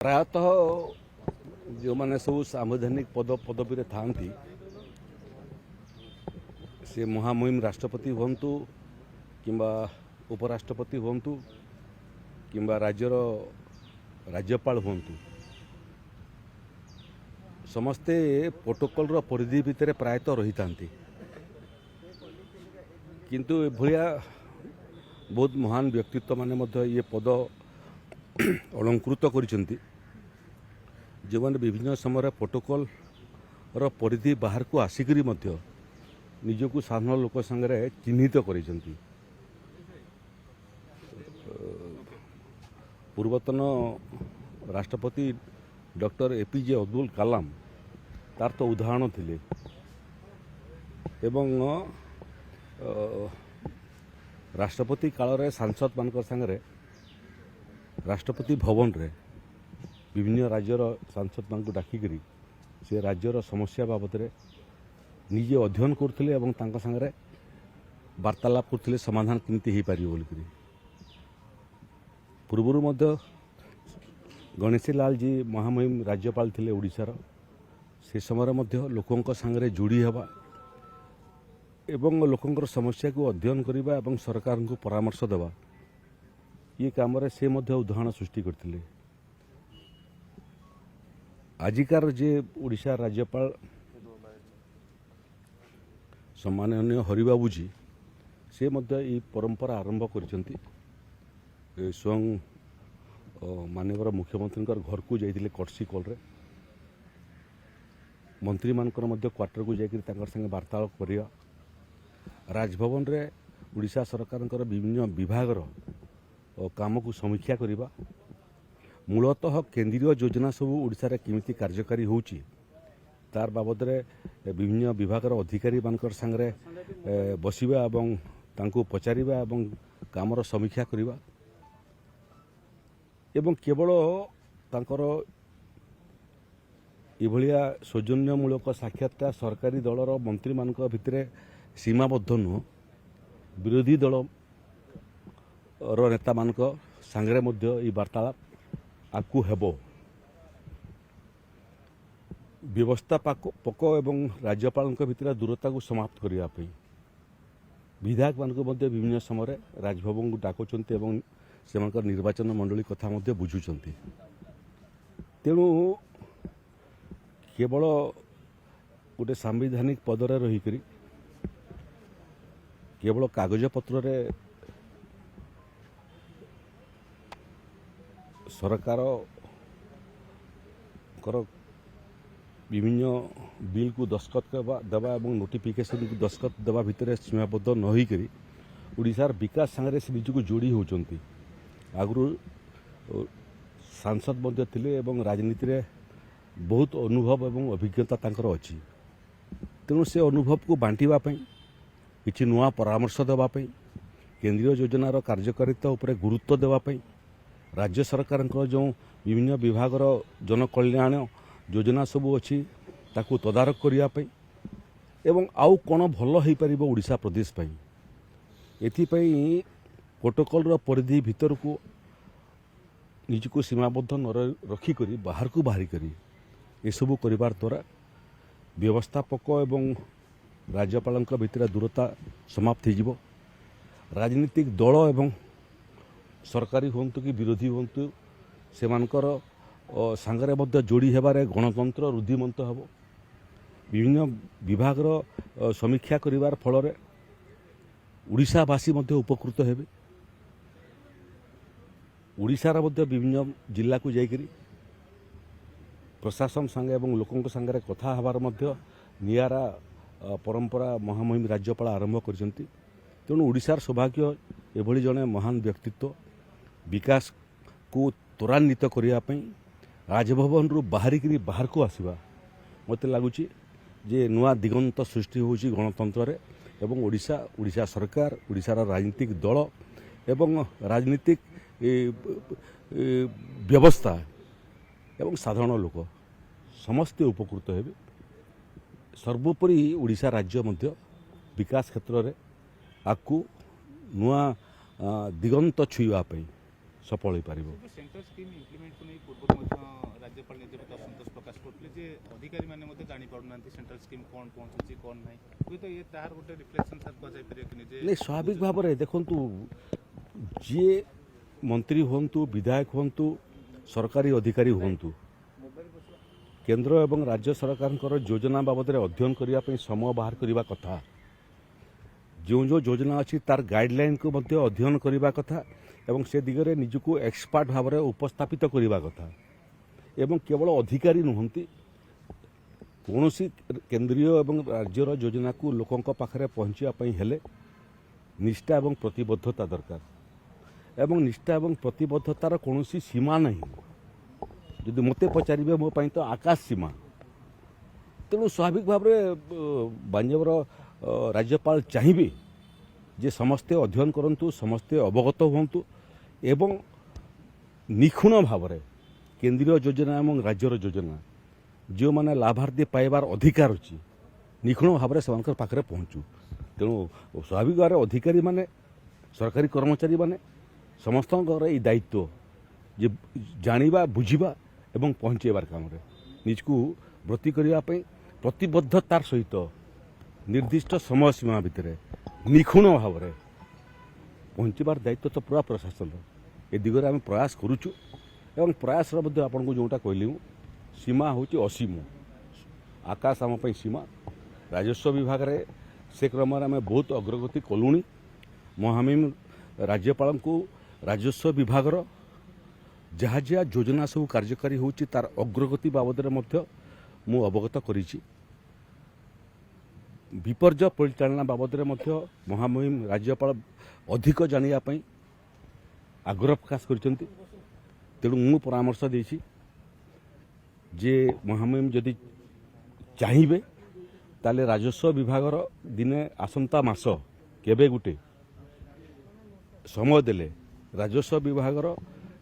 प्रायतः जो मैंने सब संवैधानिक पदवी था से महामहिम राष्ट्रपति हूँ कि उपराष्ट्रपति हूँ कि राज्यर राज्यपाल हूँ समस्ते प्रोटोकॉल परिधि भितर प्रायतः रही था किंतु भाया बहुत महान व्यक्तित्व माने ये पद अलंकृत कर जो मैंने विभिन्न समय प्रोटोकॉल परिधि बाहर को आसिक निजक साधारण लोक संगे चिन्हित कर पूर्वतन राष्ट्रपति डॉक्टर एपीजे अब्दुल कलाम तार तो उदाहरण थिले एवं राष्ट्रपति काल रे सांसद मान संगे राष्ट्रपति भवन रे विभिन्न राज्यर सांसद मान डाकिक से राज्यर समस्या बाबद निजे अध्ययन करते संगे वार्तालाप करते समाधान केमती हो पार बोलिक पूर्वर गणेशी लाल जी महामहिम राज्यपाल थे ओडिशार से समय लोकों संगे जोड़ी हवा एवं लोकंर समस्या को अध्ययन करने और सरकार को परामर्श देवा ये काम से उदाहरण सृष्टि करते आजिकार जे ओडिशा राज्यपाल सम्माननीय हरिबाबू जी से ये परंपरा आरंभ कर स्वयं माननीय मुख्यमंत्री घर को जाइए कटसी कॉल रे मंत्री मानकर क्वार्टर को जाकर संगे वार्तालाप करिया राजभवन रे ओडिशा सरकार विभिन्न विभाग काम को समीक्षा करवा मूलतः केंद्रीय योजना सब ओडिशा रे केमिति कार्यकारी होउची तार बाबद विभिन्न विभाग अधिकारी मानकर संगे बसिबा एवं तांको पचारिबा एवं कामर समीक्षा करवा एवं केवल तांकर इभलिया सौजन्यमूलक साक्षात्कार सरकारी दलर मंत्री मान भितर सीमाबद्ध नुह विरोधी दल नेता मान संगे वार्तालाप आकु हेबो व्यवस्थापक एवं राज्यपाल भितर दूरता को समाप्त करने विधायक मान विभिन्न समय राजभवन को डाकुंट से निर्वाचन मंडली कथा बुझुंट तेणु केवल गोटे सांविधानिक पदरे रहीक केवल कागज पत्र रे सरकार विभिन्न बिल को दस्खत देवा और नोटिफिकेशन को दस्खत देवा भितर सीमाबद्ध न होकर ओडिशार विकास संगे से निजक जोड़ी होती आगु सांसद थे एवं राजनीति रे बहुत अनुभव एवं अभिज्ञता तांकर अच्छी तेणु से अनुभव को बांटापी किसी नुआ परामर्श देवाई केंद्रीय योजनार कार्यकारिता उपर गुरुत्व देवाई राज्य सरकार जो विभिन्न विभाग जनकल्याण योजना सबू अच्छी ताकू तदारक करने एवं आउ कौन भल हो पार ओडिशा प्रदेश एथिपाई प्रोटोकॉल परिधि भीतर को निजको सीमाबद्ध न रखिक बाहर को बाहरी करी एसबू करिवार द्वारा व्यवस्थापक एवं राज्यपाल भितर दूरता समाप्त हो राजनीतिक दल एवं सरकारी हूँ कि विरोधी हूँ से सांगे जोड़ी हेबारे गणतंत्र रुद्धिमंत हेब विभिन्न विभाग समीक्षा करिवार फल ओडिशावासी उपकृत हेबे ओडिशार विभिन्न जिला को जाइकरी प्रशासन संगे एवं लोकों संगे कथा हबार नियारा परंपरा महामहिम राज्यपाल आरंभ कर तेणु ओडिशार सौभाग्य एभली जड़े महान व्यक्तित्व विकास को त्वरान्वित करने राजभवन रु बाहरिक बाहर को आसवा मत लगुच जे नुआ दिगंत सृष्टि होची गणतंत्र एवं ओडिशा सरकार ओडिशार राजनीतिक दल एवं राजनीतिक व्यवस्था एवं साधारण लोक समस्ते उपकृत हेबे सर्वोपरि ओडिशा राज्य मध्य विकास क्षेत्र में आकु नुआ दिगंत छुईवाई ସଫଳ ହୋଇପାରିବ। सेंट्रल स्कीम इम्प्लीमेंट को नहीं पूर्व राज्यपाल निजे असंतोष प्रकाश करते जे अधिकारी मैंने जानी पाना सेंट्रल स्कीम कौन पहुंचुची कौन ना हुए तो ये तार गोटे रिफ्लेक्शन सर कहुपर कि निजे नहीं स्वाभाविक भाव में देखु जी मंत्री हूँ विधायक हूँ सरकारी अधिकारी हूँ केंद्र एवं राज्य सरकार योजना बाबद अध्ययन करने समय बाहर करने कथा जो जो योजना अच्छी तार गाइडलाइन को मध्य अध्ययन करने कथा एवं से दिगरे निजको एक्सपर्ट भाव में उपस्थापित करने कथा एवं केवल अधिकारी नुहंती कौन केंद्रीय एवं राज्यर योजना को लोकों पाखे पहुँचापी हेले निष्ठा एवं प्रतिबद्धता दरकार एवं निष्ठा एवं प्रतिबद्धतार कौन सीमा नहीं जदि मते पचारे मो तो आकाश सीमा तेणु स्वाभाविक भाव में बांजवर राज्यपाल चाहिए जे समस्ते अध्ययन करंतु समस्ते अवगत हुंतु एवं निखुण भाव में केंद्रीय योजना एवं राज्यर योजना जो मैंने लाभार्थी पाइबार अधिकार अच्छी निखुण भाव में से पाखे पहुँचू तेणु स्वाभाविक भाव में अधिकारी माने सरकारी कर्मचारी माने समस्त ये दायित्व जे जानिबा बुझिबा एवं पहुँचेबार काम निजको ब्रती करने प्रतिबद्धतार सहित निर्दिष्ट समय सीमा भितर निखुण भाव में पहुँचबार दायित्व तो पूरा प्रशासन ए दिगरे आम प्रयास करुचु एवं प्रयास आपन को जोटा कहली सीमा हूँ असीम आकाश आम सीमा राजस्व विभाग रे से क्रम आम बहुत अग्रगति कलुणी महामहिम राज्यपाल को राजस्व विभाग जहाँ जहाँ योजना सब कार्यकारी होची तार अग्रगति बाबद मु अवगत करिछि विपर्य परिचालना बाबद महामहिम राज्यपाल अधिक जानिया आग्रह प्रकाश करिसेंति तेणु मु परामर्श देछि जे महामहिम जदि चाहिए ताले राजस्व विभाग दिने आसंता मास केबे गुटे समय देले राजस्व विभाग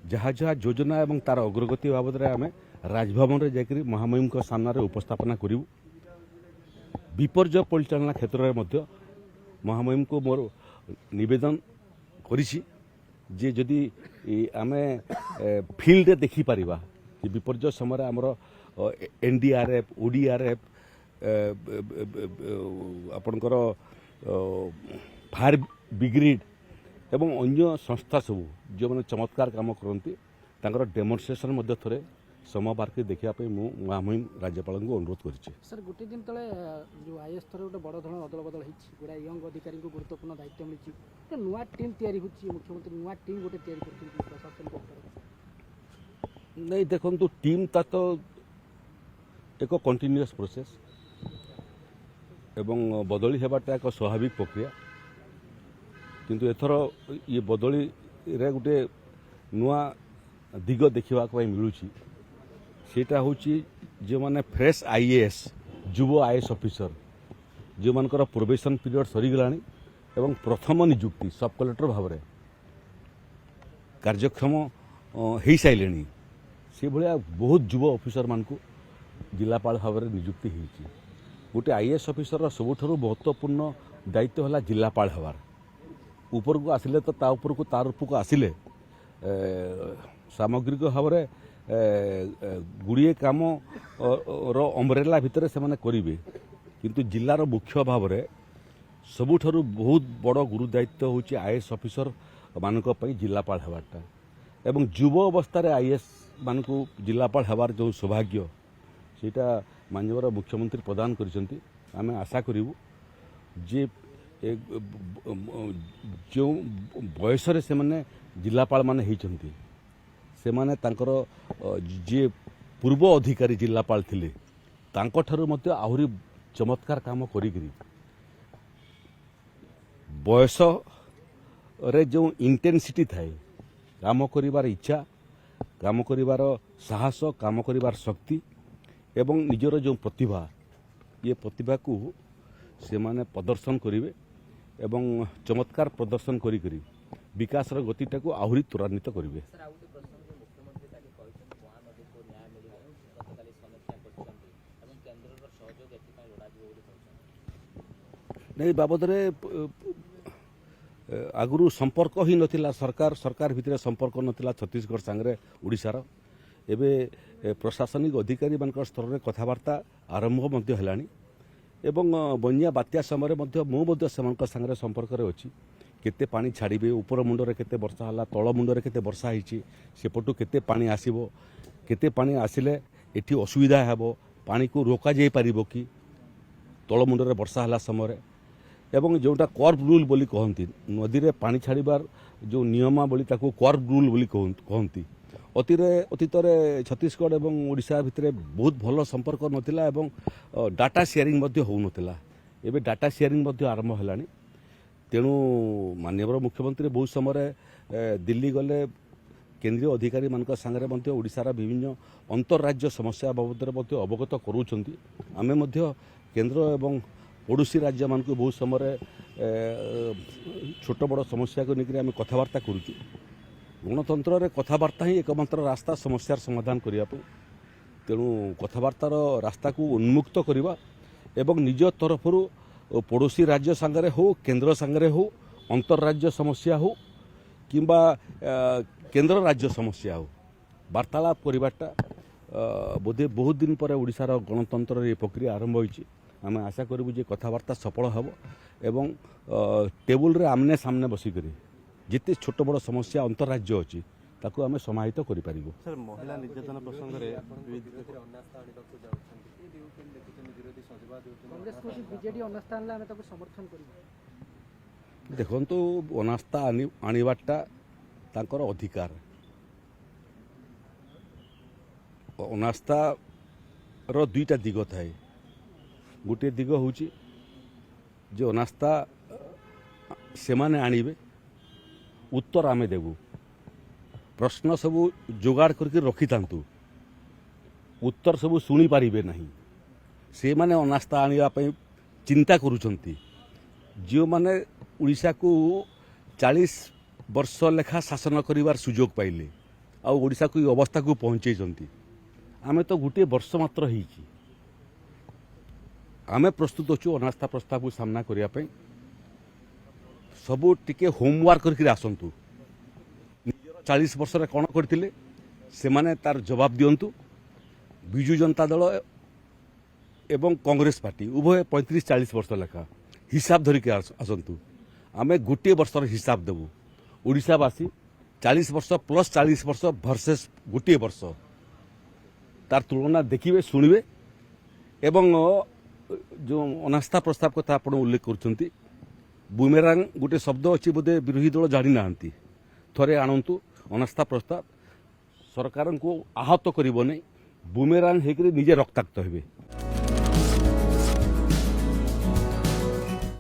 जहाँ जहाँ योजना एवं तार अग्रगति बाबद आम राजभवन में जाकर महामहिम सामने उपस्थापना करूँ विपर्य परिचालना क्षेत्र में महामहिम को मोर निवेदन करिछि जे जदि आम फील्ड देखी पारिबा कि विपर्य समय आमर एनडीआरएफ ओडीआरएफ आपणकर फायर ब्रिगेड एवं अन्य संस्था सब जो मैंने चमत्कार काम करती डेमोन्स्ट्रेशन थे समय बार के देखापी महामहिम राज्यपाल को अनुरोध कर सर गोटे दिन तले जो आईएएस स्तर गोटे बड़ धरण अदल बदल गोटा यंग अधिकारी को गुरुत्वपूर्ण दायित्व मिली गोटे नुआ टीम तैयारी होची मुख्यमंत्री नुआ टीम गोटे तैयारी करते प्रशासन नहीं देखो टीम ता तो एक कंटिन्यूअस प्रोसेस एवं बदली हेबाटा एक स्वाभाविक प्रक्रिया किंतु एथर ये बदली रे गोटे नुआ दिग देखा मिलूँ सेटा हूँ जो मैंने फ्रेश आईएएस युव आईएएस ऑफिसर जो मानकर प्रोबेशन पीरियड सरीगला एवं प्रथम निजुक्ति सब कलेक्टर भाव में कार्यक्षम हो सारे से भाया बहुत युव ऑफिसर मान जिलापाल भाव में निजुक्ति होती गोटे आईएएस ऑफिसर सबुठ महत्वपूर्ण दायित्व है जिलापाल हबार ऊपर को आसिले तो ता ऊपर को तार रूप को आसिले सामग्रिक भाव में गुड़िए कम अम्ब्रेला भितर से माने करेंगे किंतु जिलार मुख्य भाव में सबुठारु बहुत बड़ गुरु दायित्व हूँ आईएएस ऑफिसर मानक जिलापाल हबारटा एवं युव अवस्था आईएएस मान जिलापाल हबार जो सौभाग्य सेटा माननीय मुख्यमंत्री प्रदान करिसेंति आमे आशा करिवु जे जो बयस से माने जिलापाल माने होइचंती से माने तांकर जे पूर्व अधिकारी जिलापाल थिले तांको ठारु मध्य आहुरी चमत्कार काम करिगिरी बयस रे जो इंटेंसिटी थाए काम करिवार इच्छा काम करिवार साहस काम करिवार शक्ति एवं निजर जो प्रतिभा ये प्रतिभा को से माने प्रदर्शन करिवे एवं चमत्कार प्रदर्शन करी विकास गतिटा को आहुरी त्वरान्वित करिवे। नहीं बाबद ଆଗରୁ ସମ୍ପର୍କ ହିଁ ନଥିଲା ସରକାର ଭିତରେ ସମ୍ପର୍କ ନଥିଲା ଛତିଶଗଡ଼ ସାଙ୍ଗରେ ଓଡ଼ିଶାର ଏବେ ପ୍ରଶାସନିକ ଅଧିକାରୀମାନଙ୍କ ସ୍ତରରେ କଥାବାର୍ତ୍ତା ଆରମ୍ଭ ମଧ୍ୟ ହେଲାଣି ଏବଂ ବନ୍ୟା ବାତ୍ୟା ସମୟରେ ମଧ୍ୟ ମୁଁ ମଧ୍ୟ ସେମାନଙ୍କ ସାଙ୍ଗରେ ସମ୍ପର୍କରେ ଅଛି କେତେ ପାଣି ଛାଡ଼ିବେ ଉପର ମୁଣ୍ଡରେ କେତେ ବର୍ଷା ହେଲା ତଳ ମୁଣ୍ଡରେ କେତେ ବର୍ଷା ହେଇଛି ସେପଟୁ କେତେ ପାଣି ଆସିବ କେତେ ପାଣି ଆସିଲେ ଏଠି ଅସୁବିଧା ହେବ ପାଣିକୁ ରୋକାଯାଇପାରିବ କି ତଳ ମୁଣ୍ଡରେ ବର୍ଷା ହେଲା ସମୟରେ ଏବଂ ଯେଉଁଟା କର୍ଭ ରୁଲ୍ ବୋଲି କହନ୍ତି ନଦୀରେ ପାଣି ଛାଡ଼ିବାର ଯେଉଁ ନିୟମାବଳୀ ତାକୁ କର୍ଭ ରୁଲ୍ ବୋଲି କହନ୍ତି ଅତୀତରେ ଛତିଶଗଡ଼ ଏବଂ ଓଡ଼ିଶା ଭିତରେ ବହୁତ ଭଲ ସମ୍ପର୍କ ନଥିଲା ଏବଂ ଡାଟା ସେୟାରିଂ ମଧ୍ୟ ହେଉନଥିଲା ଏବେ ଡାଟା ସେୟାରିଂ ମଧ୍ୟ ଆରମ୍ଭ ହେଲାଣି ତେଣୁ ମାନ୍ୟବର ମୁଖ୍ୟମନ୍ତ୍ରୀ ବହୁତ ସମୟରେ ଦିଲ୍ଲୀ ଗଲେ କେନ୍ଦ୍ରୀୟ ଅଧିକାରୀମାନଙ୍କ ସାଙ୍ଗରେ ମଧ୍ୟ ଓଡ଼ିଶାର ବିଭିନ୍ନ ଅନ୍ତଃରାଜ୍ୟ ସମସ୍ୟା ବାବଦରେ ମଧ୍ୟ ଅବଗତ କରୁଛନ୍ତି ଆମେ ମଧ୍ୟ କେନ୍ଦ୍ର ଏବଂ ପଡ଼ୋଶୀ ରାଜ୍ୟମାନଙ୍କୁ ବହୁତ ସମୟରେ ଛୋଟ ବଡ଼ ସମସ୍ୟାକୁ ନେଇକରି ଆମେ କଥାବାର୍ତ୍ତା କରୁଛୁ ଗଣତନ୍ତ୍ରରେ କଥାବାର୍ତ୍ତା ହିଁ ଏକମାତ୍ର ରାସ୍ତା ସମସ୍ୟାର ସମାଧାନ କରିବା ପାଇଁ ତେଣୁ କଥାବାର୍ତ୍ତାର ରାସ୍ତାକୁ ଉନ୍ମୁକ୍ତ କରିବା ଏବଂ ନିଜ ତରଫରୁ ପଡ଼ୋଶୀ ରାଜ୍ୟ ସାଙ୍ଗରେ ହେଉ କେନ୍ଦ୍ର ସାଙ୍ଗରେ ହେଉ ଅନ୍ତଃରାଜ୍ୟ ସମସ୍ୟା ହେଉ କିମ୍ବା କେନ୍ଦ୍ର ରାଜ୍ୟ ସମସ୍ୟା ହେଉ ବାର୍ତ୍ତାଳାପ କରିବାଟା ବୋଧେ ବହୁତ ଦିନ ପରେ ଓଡ଼ିଶାର ଗଣତନ୍ତ୍ରରେ ଏ ପ୍ରକ୍ରିୟା ଆରମ୍ଭ ହୋଇଛି ଆମେ ଆଶା କରିବୁ ଯେ କଥାବାର୍ତ୍ତା ସଫଳ ହେବ ଏବଂ ଟେବୁଲରେ ଆମ୍ନେ ସାମ୍ନେ ବସିକରି ଯେତେ ଛୋଟ ବଡ଼ ସମସ୍ୟା ଅନ୍ତଃରାଜ୍ୟ ଅଛି ତାକୁ ଆମେ ସମାହିତ କରିପାରିବୁ ସାର୍ ମହିଳା ନିର୍ଯାତନା ପ୍ରସଙ୍ଗରେ କଂଗ୍ରେସ କହୁଛି ବିଜେଡି ଅନାସ୍ଥା ଆଣିଲେ ଆମେ ତାକୁ ସମର୍ଥନ କରିବୁ ଦେଖନ୍ତୁ ଅନାସ୍ଥା ଆଣିବାଟା ତାଙ୍କର ଅଧିକାର ଅନାସ୍ଥାର ଦୁଇଟା ଦିଗ ଥାଏ ଗୋଟିଏ ଦିଗ ହେଉଛି ଯେ ଅନାସ୍ଥା ସେମାନେ ଆଣିବେ ଉତ୍ତର ଆମେ ଦେବୁ ପ୍ରଶ୍ନ ସବୁ ଯୋଗାଡ଼ କରିକି ରଖିଥାନ୍ତୁ ଉତ୍ତର ସବୁ ଶୁଣିପାରିବେ ନାହିଁ ସେମାନେ ଅନାସ୍ଥା ଆଣିବା ପାଇଁ ଚିନ୍ତା କରୁଛନ୍ତି ଯେଉଁମାନେ ଓଡ଼ିଶାକୁ 40 ବର୍ଷ ଲେଖା ଶାସନ କରିବାର ସୁଯୋଗ ପାଇଲେ ଆଉ ଓଡ଼ିଶାକୁ ଏ ଅବସ୍ଥାକୁ ପହଞ୍ଚେଇଛନ୍ତି ଆମେ ତ ଗୋଟିଏ ବର୍ଷ ମାତ୍ର ହେଇଛି ଆମେ ପ୍ରସ୍ତୁତ ଅଛୁ ଅନାସ୍ଥା ପ୍ରସ୍ତାବକୁ ସାମ୍ନା କରିବା ପାଇଁ ସବୁ ଟିକେ ହୋମୱାର୍କ କରିକି ଆସନ୍ତୁ 40 ବର୍ଷରେ କ'ଣ କରିଥିଲେ ସେମାନେ ତାର ଜବାବ ଦିଅନ୍ତୁ ବିଜୁ ଜନତା ଦଳ ଏବଂ କଂଗ୍ରେସ ପାର୍ଟି ଉଭୟ 35-40 ବର୍ଷ ଲେଖା ହିସାବ ଧରିକି ଆସନ୍ତୁ ଆମେ ଗୋଟିଏ ବର୍ଷର ହିସାବ ଦେବୁ ଓଡ଼ିଶାବାସୀ 40 ବର୍ଷ ପ୍ଲସ୍ 40 ବର୍ଷ ଭର୍ସେସ୍ ଗୋଟିଏ ବର୍ଷ ତାର ତୁଳନା ଦେଖିବେ ଶୁଣିବେ ଏବଂ ଯେଉଁ ଅନାସ୍ଥା ପ୍ରସ୍ତାବ କଥା ଆପଣ ଉଲ୍ଲେଖ କରୁଛନ୍ତି ବୁମେରାଙ୍ଗ ଗୋଟେ ଶବ୍ଦ ଅଛି ବୋଧେ ବିରୋଧୀ ଦଳ ଜାଣିନାହାନ୍ତି ଥରେ ଆଣନ୍ତୁ ଅନାସ୍ଥା ପ୍ରସ୍ତାବ ସରକାରଙ୍କୁ ଆହତ କରିବ ନାହିଁ ବୁମେରାଙ୍ଗ ହେଇକରି ନିଜେ ରକ୍ତାକ୍ତ ହେବେ